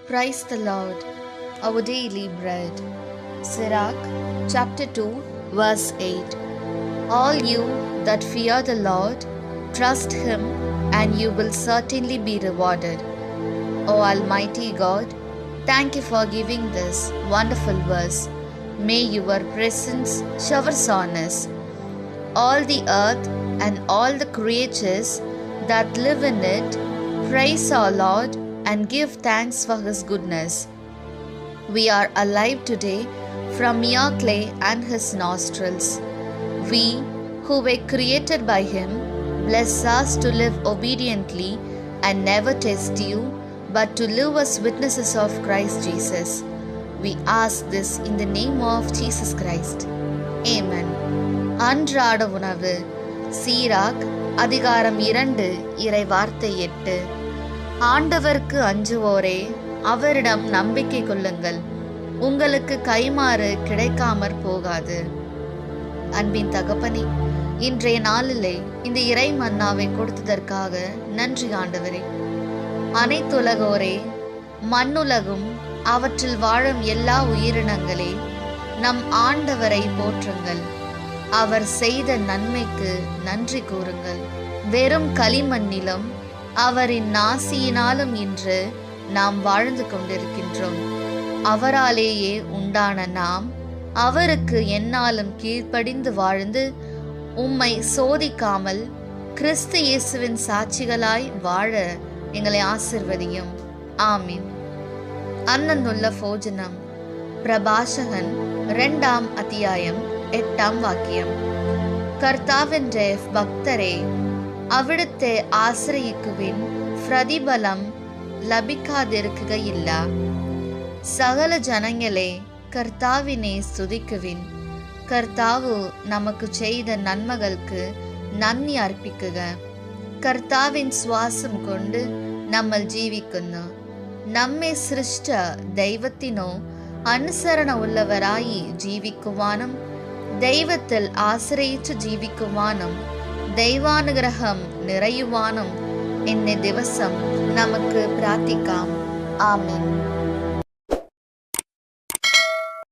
Praise the Lord, our daily bread. Sirach chapter 2 verse 8. All you that fear the Lord, trust Him, and you will certainly be rewarded. O Almighty God, thank you for giving this wonderful verse. May your presence showers on us. All the earth and all the creatures that live in it praise our Lord and give thanks for His goodness. We are alive today from mere clay and His nostrils. We who were created by Him, bless us to live obediently and never test you, but to live as witnesses of Christ Jesus. We ask this in the name of Jesus Christ. Amen. அன்றாட உணவு. சீராக் அதிகாரம் 2 இறை வார்த்தை 8. ஆண்டவருக்கு அஞ்சுவோரே, அவரிடம் நம்பிக்கை கொள்ளுங்கள், உங்களுக்கு கைமாறு கிடைக்காமற் போகாது. அன்பின் தகப்பனே, இன்றைய நாளிலே இந்த இறை மன்னாவை கொடுத்ததற்காக நன்றி ஆண்டவரே. அனைத்துலகோரே, மண்ணுலகும் அவற்றில் வாழும் எல்லா உயிரினங்களே, நம் ஆண்டவரை போற்றுங்கள். அவர் செய்த நன்மைக்கு நன்றி கூறுங்கள். வெறும் களிமண்ணிலும் அவரின் நாசியினாலும் இன்று நாம் வாழ்ந்து கொண்டிருக்கின்றோம். அவராலேயே உண்டான நாம் அவருக்கு எந்நாளும் கீழ்ப்படிந்து வாழ்ந்து உம்மை சோதிக்காமல் கிறிஸ்து இயேசுவின் சாட்சிகளாய் வாழ எங்களை ஆசிர்வதியும். ஆமீன். அன்னந்துள்ள போஜனம். പ്രഭാഷകൻ 2-ാം അധ്യായം 8-ാം വാക്യം. കർത്താവിൻ്റെ ഭക്തരെ, അവിടുത്തെ ആശ്രയിക്കുവിൻ, പ്രതിഫലം ലഭിക്കാതിരിക്കുകയില്ല. സകല ജനങ്ങളെ, കർത്താവിനെ സ്തുതിക്കുവിൻ. കർത്താവ് നമുക്ക് ചെയ്ത നന്മകൾക്ക് നന്ദി അർപ്പിക്കുക. കർത്താവിൻ ശ്വാസം കൊണ്ട് നമ്മൾ ജീവിക്കുന്നു. നമ്മെ സൃഷ്ടിച്ച ദൈവത്തിനോ അനുസരണ ഉള്ളവരായി ജീവിക്കുവാനും ദൈവത്തിൽ ആശ്രയിച്ചു ജീവിക്കുവാനും ദൈവാനുഗ്രഹം നിറയുവാനും ഇന്നേ ദിവസം നമുക്ക് പ്രാർത്ഥിക്കാം. ആമേൻ.